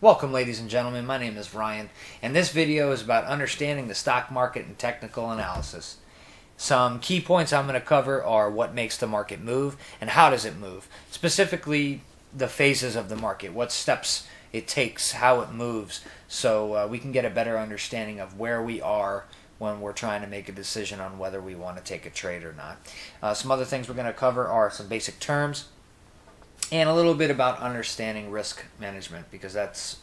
Welcome, ladies and gentlemen. My name is Ryan, and this video is about understanding the stock market and technical analysis. Some key points I'm going to cover are what makes the market move and how does it move. Specifically, the phases of the market, what steps it takes, how it moves, so we can get a better understanding of where we are when we're trying to make a decision on whether we want to take a trade or not. Some other things we're going to cover are some basic terms, and a little bit about understanding risk management, because that's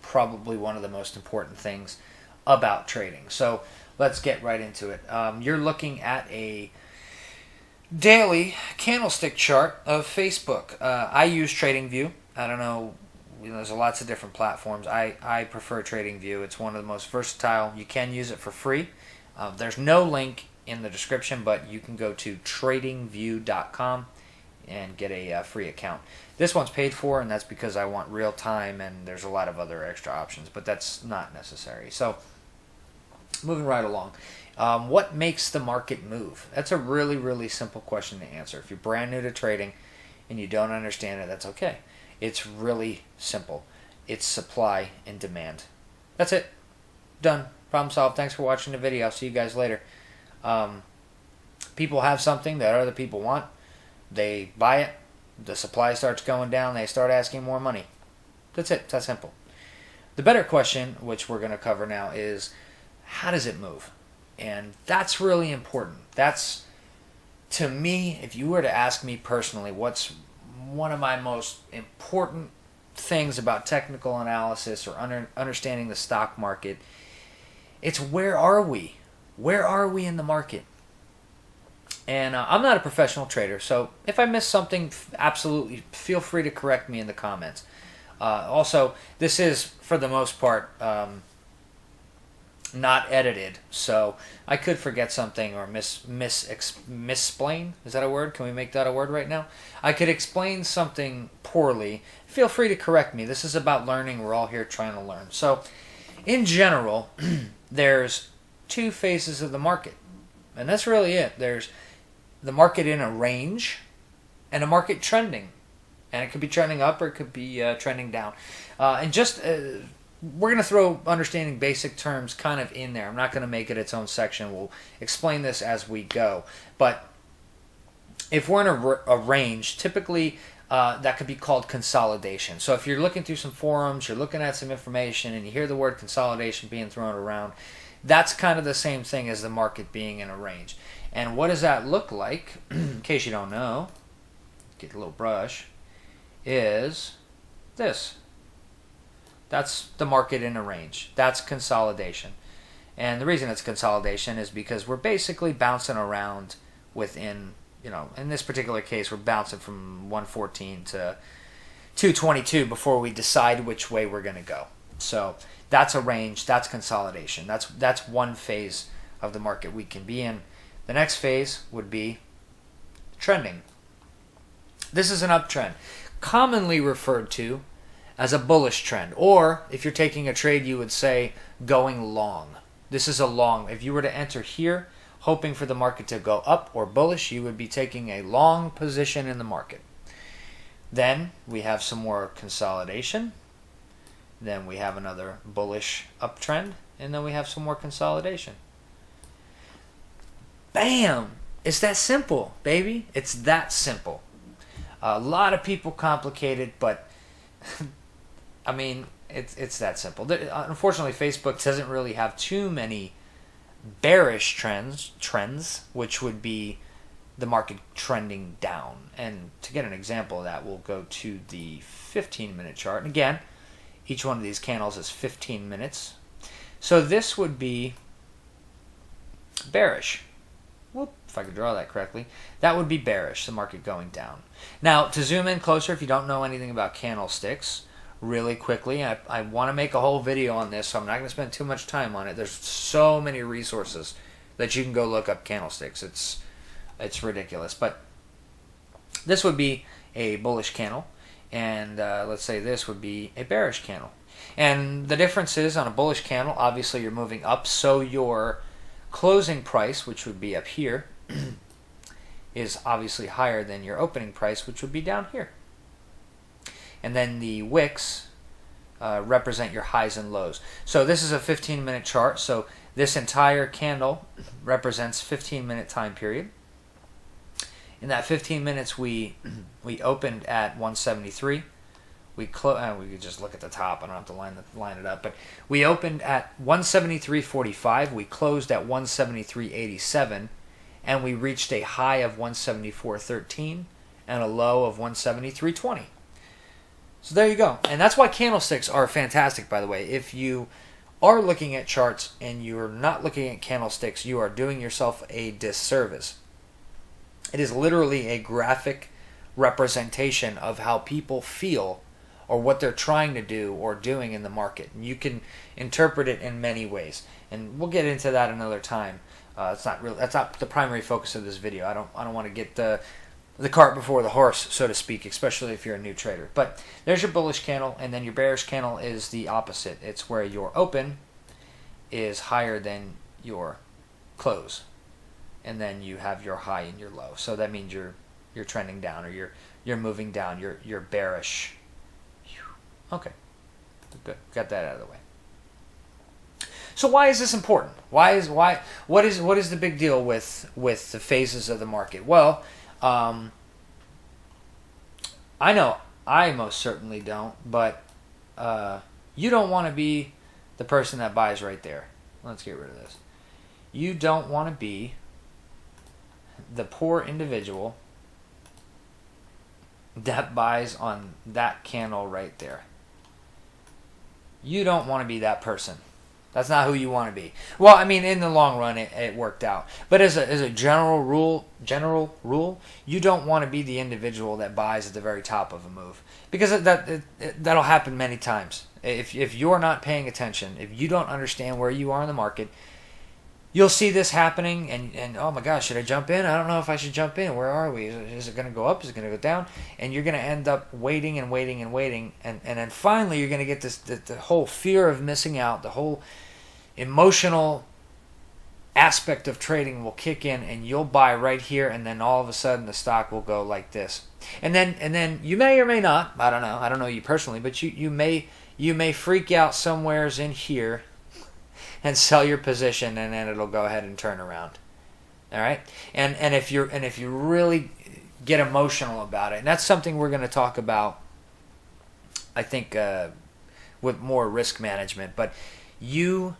probably one of the most important things about trading. So let's get right into it. You're looking at a daily candlestick chart of Facebook. I use TradingView. I don't know, there's lots of different platforms. I prefer TradingView. It's one of the most versatile. You can use it for free. There's no link in the description, but you can go to tradingview.com and get a free account. This one's paid for, and that's because I want real time, and there's a lot of other extra options, but that's not necessary. So, moving right along. What makes the market move? That's a really, really simple question to answer. If you're brand new to trading and you don't understand it, that's okay. It's really simple. It's supply and demand. That's it. Done. Problem solved. Thanks for watching the video. I'll see you guys later. People have something that other people want. They buy it, the supply starts going down, they start asking more money. That's it. It's that simple. The better question, which we're going to cover now, is how does it move? And that's really important. That's, to me, if you were to ask me personally, what's one of my most important things about technical analysis or understanding the stock market, it's where are we? Where are we in the market? And I'm not a professional trader, so if I miss something, absolutely feel free to correct me in the comments. Also, this is, for the most part, not edited, so I could forget something or misexplain. Is that a word? Can we make that a word right now? I could explain something poorly. Feel free to correct me. This is about learning. We're all here trying to learn. So, in general, there's two phases of the market, and that's really it. There's the market in a range and a market trending, and it could be trending up or it could be trending down. We're going to throw understanding basic terms kind of in there. I'm not going to make it its own section. We'll explain this as we go. But if we're in a range, typically that could be called consolidation. So if you're looking through some forums, you're looking at some information, and you hear the word consolidation being thrown around, that's kind of the same thing as the market being in a range. And what does that look like, in case you don't know, get a little brush, is this. That's the market in a range. That's consolidation. And the reason it's consolidation is because we're basically bouncing around within, in this particular case, we're bouncing from 114 to 222 before we decide which way we're going to go. So that's a range. That's consolidation. That's one phase of the market we can be in. The next phase would be trending. This is an uptrend, commonly referred to as a bullish trend. Or if you're taking a trade, you would say going long. This is a long. If you were to enter here, hoping for the market to go up or bullish, you would be taking a long position in the market. Then we have some more consolidation. Then we have another bullish uptrend. And then we have some more consolidation. Bam! It's that simple, baby. It's that simple. A lot of people complicate it, but I mean, it's that simple. Unfortunately, Facebook doesn't really have too many bearish trends, which would be the market trending down. And to get an example of that, we'll go to the 15-minute chart. And again, each one of these candles is 15 minutes. So this would be bearish. Whoop, if I could draw that correctly, that would be bearish, the market going down. Now, to zoom in closer, if you don't know anything about candlesticks, really quickly, I want to make a whole video on this, so I'm not going to spend too much time on it. There's so many resources that you can go look up candlesticks. It's ridiculous. But this would be a bullish candle, and let's say this would be a bearish candle. And the difference is, on a bullish candle, obviously you're moving up, so your closing price, which would be up here, is obviously higher than your opening price, which would be down here. And then the wicks represent your highs and lows. So this is a 15-minute chart. So this entire candle represents 15-minute time period. In that 15 minutes, we opened at 173. We could just look at the top. I don't have to line it up. But we opened at 173.45. We closed at 173.87, and we reached a high of 174.13 and a low of 173.20. So there you go. And that's why candlesticks are fantastic, by the way. If you are looking at charts and you're not looking at candlesticks, you are doing yourself a disservice. It is literally a graphic representation of how people feel or what they're trying to do or doing in the market. And you can interpret it in many ways. And we'll get into that another time. That's not the primary focus of this video. I don't want to get the cart before the horse, so to speak, especially if you're a new trader. But there's your bullish candle, and then your bearish candle is the opposite. It's where your open is higher than your close, and then you have your high and your low. So that means you're trending down, or you're moving down. You're bearish. Okay, good. Got that out of the way. So why is this important? What is the big deal with the phases of the market? Well, I know I most certainly don't, but you don't want to be the person that buys right there. Let's get rid of this. You don't want to be the poor individual that buys on that candle right there. You don't want to be that person. That's not who you want to be. Well, I mean, in the long run, it worked out. But as a general rule, you don't want to be the individual that buys at the very top of a move, because that'll happen many times. If you're not paying attention, if you don't understand where you are in the market, you'll see this happening, and oh my gosh, should I jump in? I don't know if I should jump in. Where are we? Is it going to go up? Is it going to go down? And you're going to end up waiting and waiting and waiting, and then finally you're going to get this the whole fear of missing out, the whole emotional aspect of trading will kick in, and you'll buy right here, and then all of a sudden the stock will go like this, and then you may or may not. I don't know you personally, but you may freak out somewheres in here and sell your position, and then it'll go ahead and turn around. All right, and if you really get emotional about it, and that's something we're going to talk about, I think, with more risk management. But you,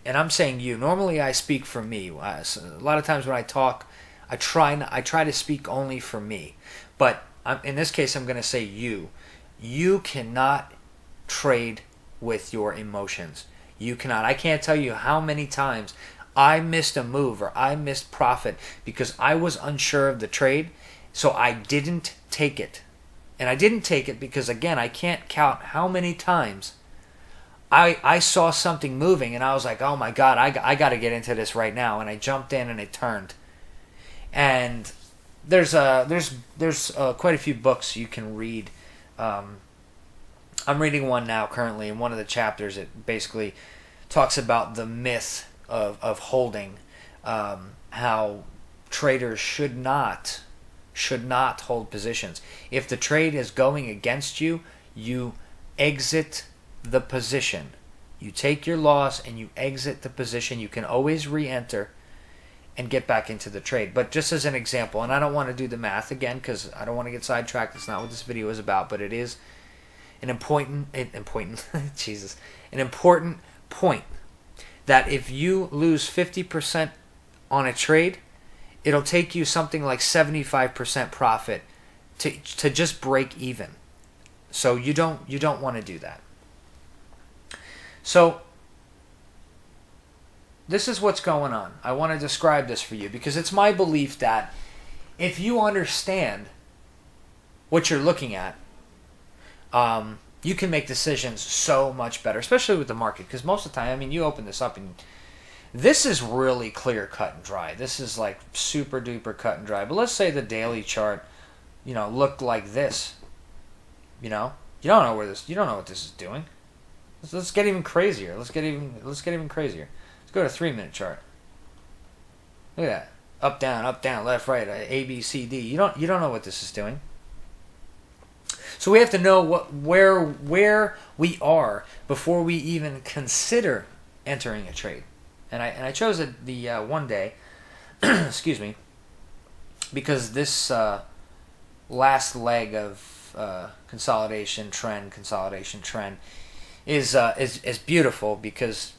and I'm saying you. Normally, I speak for me. A lot of times when I talk, I try to speak only for me. But in this case, I'm going to say you. You cannot trade with your emotions. You cannot. I can't tell you how many times I missed a move or I missed profit because I was unsure of the trade, so I didn't take it. And I didn't take it because, again, I can't count how many times I saw something moving and I was like, oh my God, I got to get into this right now. And I jumped in and it turned. And there's quite a few books you can read. I'm reading one now currently, and one of the chapters, it basically talks about the myth of holding, how traders should not hold positions. If the trade is going against you, you exit the position. You take your loss and you exit the position. You can always re-enter and get back into the trade. But just as an example, and I don't want to do the math again because I don't want to get sidetracked. That's not what this video is about, but it is an important point that if you lose 50% on a trade, it'll take you something like 75% profit to just break even. So you don't want to do that. So this is what's going on. I want to describe this for you because it's my belief that if you understand what you're looking at, you can make decisions so much better, especially with the market. Because most of the time, I mean, you open this up and this is really clear, cut and dry. This is like super duper cut and dry. But let's say the daily chart, looked like this. You don't know what this is doing. Let's get even crazier. Let's get even crazier. Let's go to 3-minute chart. Look at that. Up, down, left, right, A, B, C, D. You don't know what this is doing. So we have to know where we are before we even consider entering a trade. And I chose the one day, excuse me, because this last leg of consolidation trend is beautiful because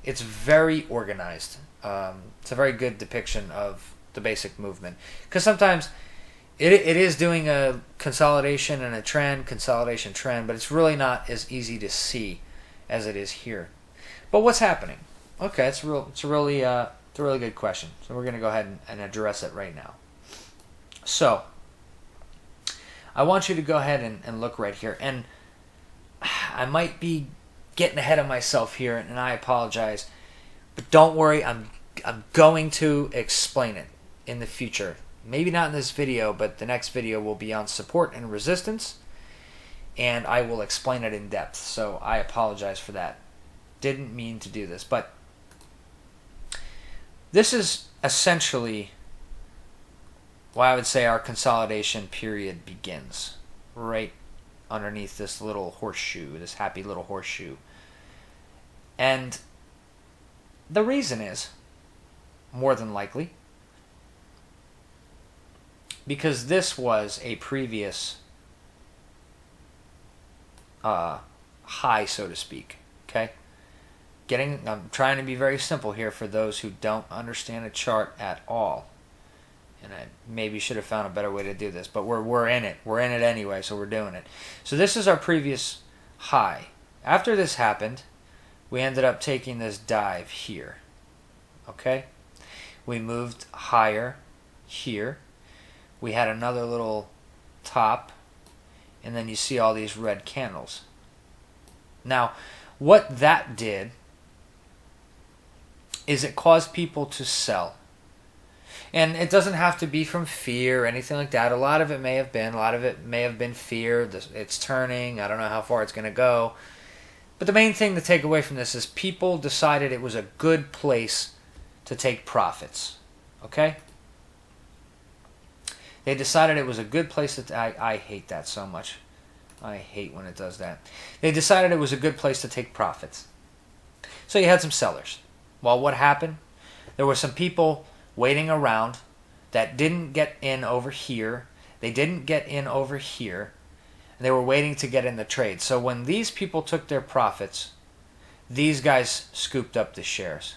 it's very organized. It's a very good depiction of the basic movement. Because sometimes it is doing a consolidation and a trend, consolidation trend, but it's really not as easy to see as it is here. But what's happening? Okay, it's a really good question. So we're going to go ahead and address it right now. So I want you to go ahead and look right here. And I might be getting ahead of myself here, and I apologize. But don't worry, I'm going to explain it in the future. Maybe not in this video, but the next video will be on support and resistance, and I will explain it in depth. So I apologize for that. Didn't mean to do this, but this is essentially why I would say our consolidation period begins right underneath this little horseshoe, this happy little horseshoe. And the reason is, more than likely, because this was a previous high, so to speak. Okay? I'm trying to be very simple here for those who don't understand a chart at all. And I maybe should have found a better way to do this, but we're in it. We're in it anyway, so we're doing it. So this is our previous high. After this happened, we ended up taking this dive here. Okay? We moved higher here. We had another little top, and then you see all these red candles. Now, what that did is it caused people to sell. And it doesn't have to be from fear or anything like that. A lot of it may have been. A lot of it may have been fear. It's turning. I don't know how far it's going to go. But the main thing to take away from this is people decided it was a good place to take profits. Okay? They decided it was a good place to... I hate that so much. I hate when it does that. They decided it was a good place to take profits. So you had some sellers. Well, what happened? There were some people waiting around that didn't get in over here. They didn't get in over here. And they were waiting to get in the trade. So when these people took their profits, these guys scooped up the shares.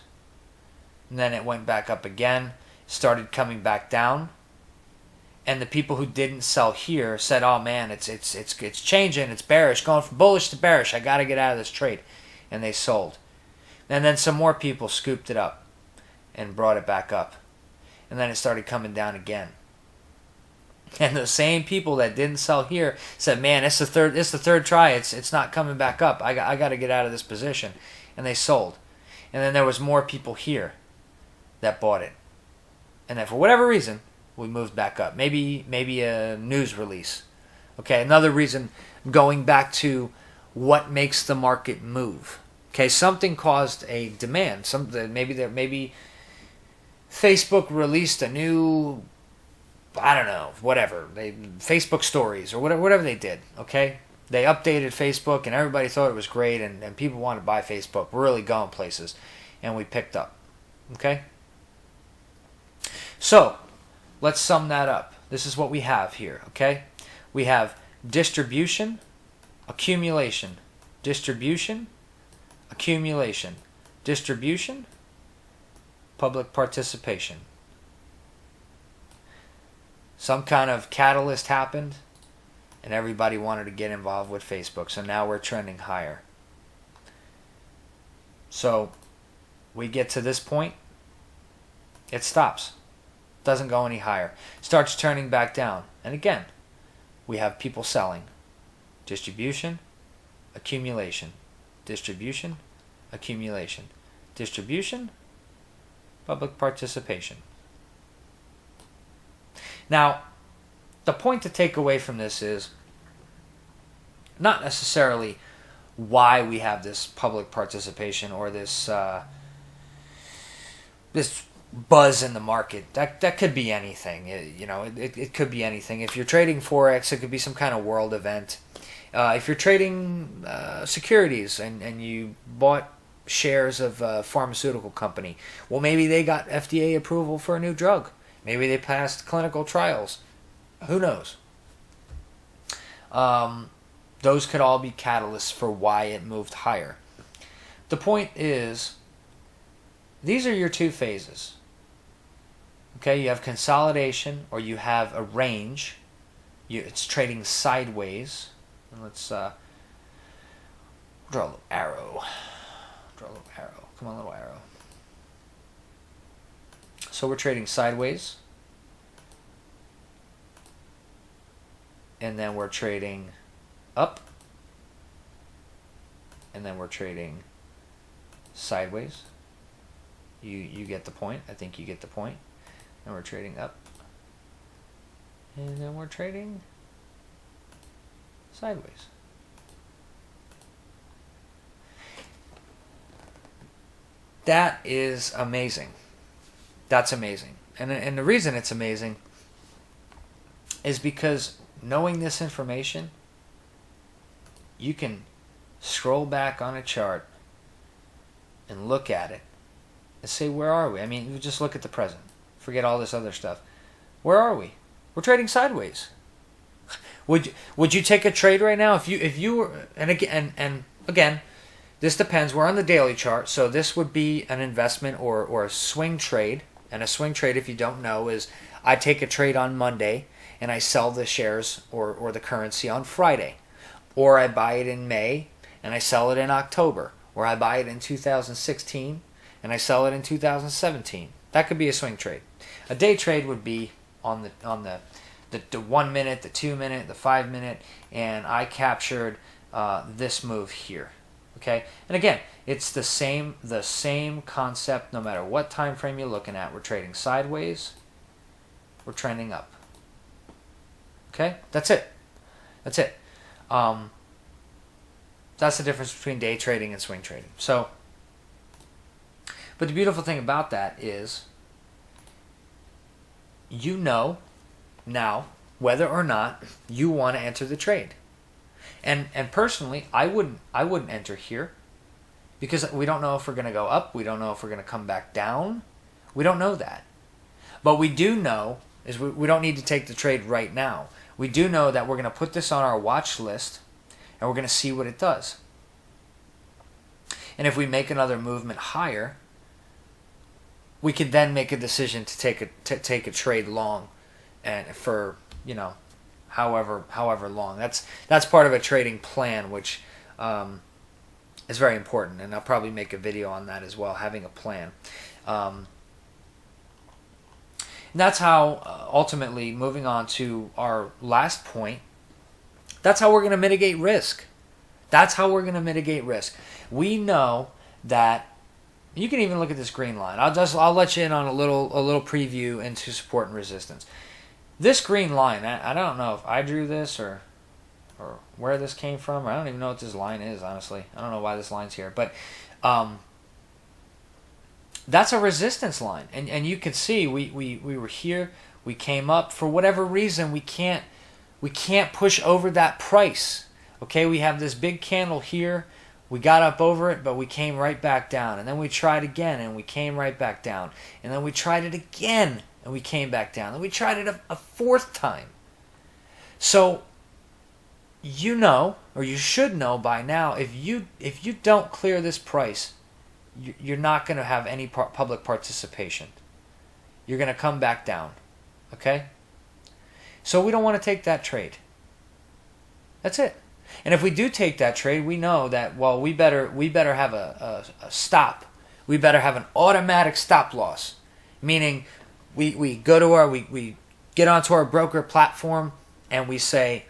And then it went back up again, started coming back down. And the people who didn't sell here said, "Oh man, it's changing, it's bearish, going from bullish to bearish. I got to get out of this trade." And they sold. And then some more people scooped it up and brought it back up. And then it started coming down again. And the same people that didn't sell here said, "Man, it's the third try. It's not coming back up. I got to get out of this position." And they sold. And then there was more people here that bought it. And then for whatever reason, we moved back up. Maybe a news release. Okay, another reason, going back to what makes the market move. Okay, something caused a demand. Maybe Facebook released a new, I don't know, whatever. Facebook stories or whatever they did. Okay, they updated Facebook and everybody thought it was great and people wanted to buy Facebook. We're really going places, and we picked up. Okay, so let's sum that up. This is what we have here, okay? We have distribution, accumulation, distribution, accumulation, distribution, public participation. Some kind of catalyst happened, and everybody wanted to get involved with Facebook, so now we're trending higher. So we get to this point, it stops. Doesn't go any higher. Starts turning back down. And again, we have people selling. Distribution, accumulation. Distribution, accumulation. Distribution, public participation. Now, the point to take away from this is not necessarily why we have this public participation or this buzz in the market. That could be anything. It could be anything. If you're trading Forex, it could be some kind of world event. If you're trading securities and you bought shares of a pharmaceutical company, well, maybe they got FDA approval for a new drug. Maybe they passed clinical trials. Who knows? Those could all be catalysts for why it moved higher. The point is, these are your two phases. Okay, you have consolidation, or you have a range. It's trading sideways. And let's draw a little arrow. Draw a little arrow. Come on, little arrow. So we're trading sideways. And then we're trading up. And then we're trading sideways. You get the point. I think you get the point. And we're trading up. And then we're trading sideways. That is amazing. That's amazing. And the reason it's amazing is because knowing this information, you can scroll back on a chart and look at it and say, where are we? I mean, you just look at the present. Forget all this other stuff. Where are we? We're trading sideways. Would you take a trade right now if you were, and again, this depends. We're on the daily chart, so this would be an investment or a swing trade. And a swing trade, if you don't know, is I take a trade on Monday and I sell the shares or the currency on Friday. Or I buy it in May and I sell it in October. Or I buy it in 2016 and I sell it in 2017. That could be a swing trade. A day trade would be on the 1 minute, the 2 minute, the 5 minute, and I captured this move here. Okay, and again, it's the same concept no matter what time frame you're looking at. We're trading sideways, we're trending up. Okay, that's it. That's the difference between day trading and swing trading. So, but the beautiful thing about that is, you know now whether or not you want to enter the trade. And personally, I wouldn't enter here because we don't know if we're going to go up. We don't know if we're going to come back down. We don't know that. But we do know is we don't need to take the trade right now. We do know that we're going to put this on our watch list and we're going to see what it does. And if we make another movement higher, we could then make a decision to take a trade long, and for however long. That's part of a trading plan, which is very important, and I'll probably make a video on that as well. Having a plan. And that's how ultimately, moving on to our last point, that's how we're going to mitigate risk. That's how we're going to mitigate risk. We know that. You can even look at this green line. I'll let you in on a little preview into support and resistance. This green line, I don't know if I drew this or where this came from. I don't even know what this line is, honestly. I don't know why this line's here, but that's a resistance line, and you can see we were here. We came up. For whatever reason, we can't push over that price. Okay, we have this big candle here. We got up over it, but we came right back down. And then we tried again, and we came right back down. And then we tried it again, and we came back down. And we tried it a fourth time. So, you know, or you should know by now, if you don't clear this price, you're not going to have any public participation. You're going to come back down. Okay? So we don't want to take that trade. That's it. And if we do take that trade, we know that, well, we better have a stop. We better have an automatic stop loss. Meaning we go to we get onto our broker platform and we say,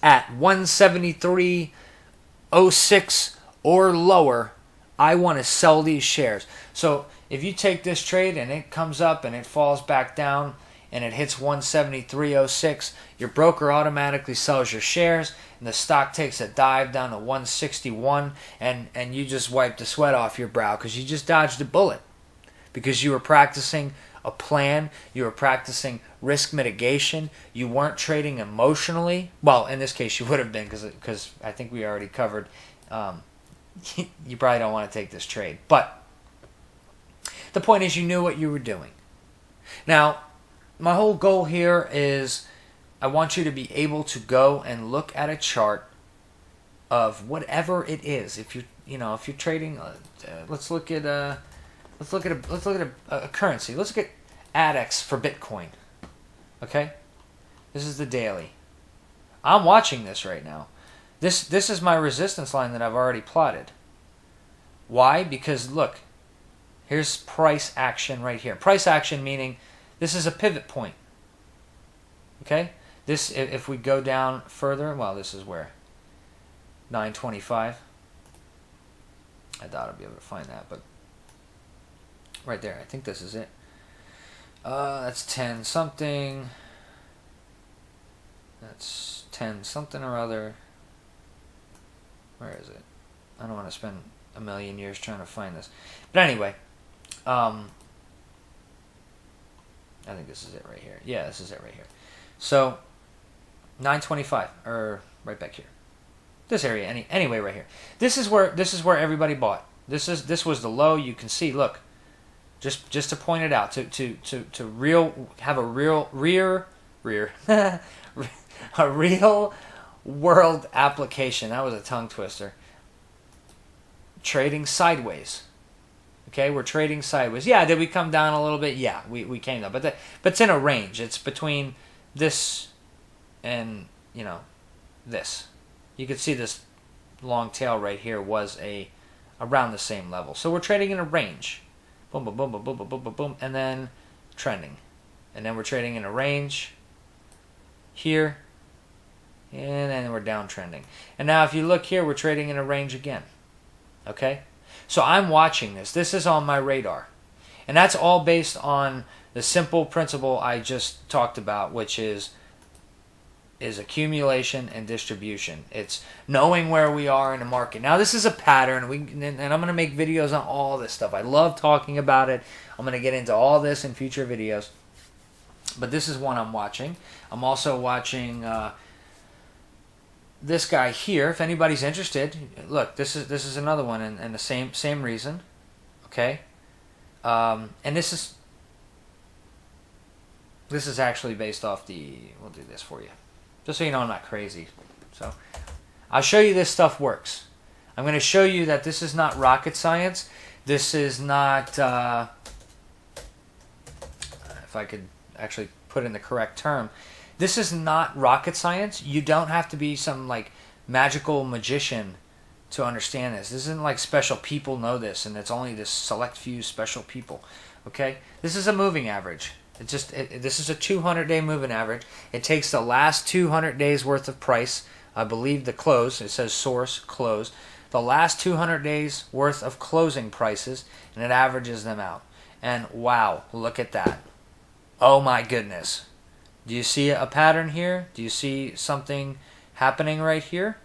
at 173.06 or lower, I want to sell these shares. So if you take this trade and it comes up and it falls back down and it hits 173.06, your broker automatically sells your shares, and the stock takes a dive down to 161, and you just wipe the sweat off your brow because you just dodged a bullet. because you were practicing a plan, you were practicing risk mitigation, you weren't trading emotionally. Well, in this case you would have been, because I think we already covered you probably don't want to take this trade. But the point is, you knew what you were doing. Now, my whole goal here is I want you to be able to go and look at a chart of whatever it is. If you're trading, let's look at a currency. Let's look at ADX for Bitcoin. Okay, this is the daily. I'm watching this right now. This is my resistance line that I've already plotted. Why? Because look, here's price action right here. Price action meaning this is a pivot point. Okay? This, if we go down further, well, this is where? 925. I thought I'd be able to find that, but right there. I think this is it. That's 10 something. That's 10 something or other. Where is it? I don't want to spend a million years trying to find this. But anyway, I think this is it right here. Yeah, this is it right here. So 925, or right back here. This area, anyway, right here. This is where everybody bought. This was the low. You can see. Look, just to point it out, have a real world application. That was a tongue twister. Trading sideways. Okay, we're trading sideways. Yeah, did we come down a little bit? Yeah, we came down, but it's in a range. It's between this and this. You can see this long tail right here was around the same level. So we're trading in a range. Boom, boom, boom, boom, boom, boom, boom, boom, boom, and then trending, and then we're trading in a range here. And then we're downtrending. And now if you look here, we're trading in a range again. Okay? So I'm watching this. This is on my radar. And that's all based on the simple principle I just talked about, which is accumulation and distribution. It's knowing where we are in the market. Now this is a pattern, and I'm going to make videos on all this stuff. I love talking about it. I'm going to get into all this in future videos. But this is one I'm watching. I'm also watching this guy here. If anybody's interested, look, this is another one, and the same reason. Okay, and this is actually based off the. We'll do this for you, just so you know I'm not crazy. So I'll show you this stuff works. I'm going to show you that this is not rocket science. This is not. If I could actually put in the correct term. This is not rocket science. You don't have to be some like magical magician to understand this. This isn't like special people know this, and it's only this select few special people. Okay, this is a moving average. This is a 200-day moving average. It takes the last 200 days worth of price. I believe the close. It says source close. The last 200 days worth of closing prices, and it averages them out. And wow, look at that. Oh my goodness. Do you see a pattern here? Do you see something happening right here?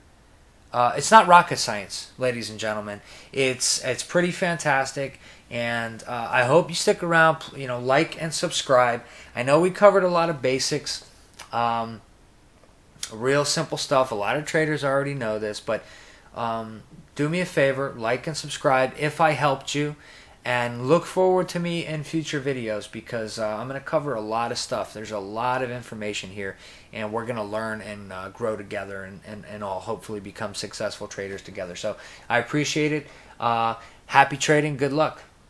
It's not rocket science, ladies and gentlemen. It's pretty fantastic, and I hope you stick around. Like and subscribe. I know we covered a lot of basics, real simple stuff. A lot of traders already know this, but do me a favor, like and subscribe if I helped you. And look forward to me in future videos, because I'm going to cover a lot of stuff. There's a lot of information here, and we're going to learn and grow together and all hopefully become successful traders together. So I appreciate it. Happy trading. Good luck.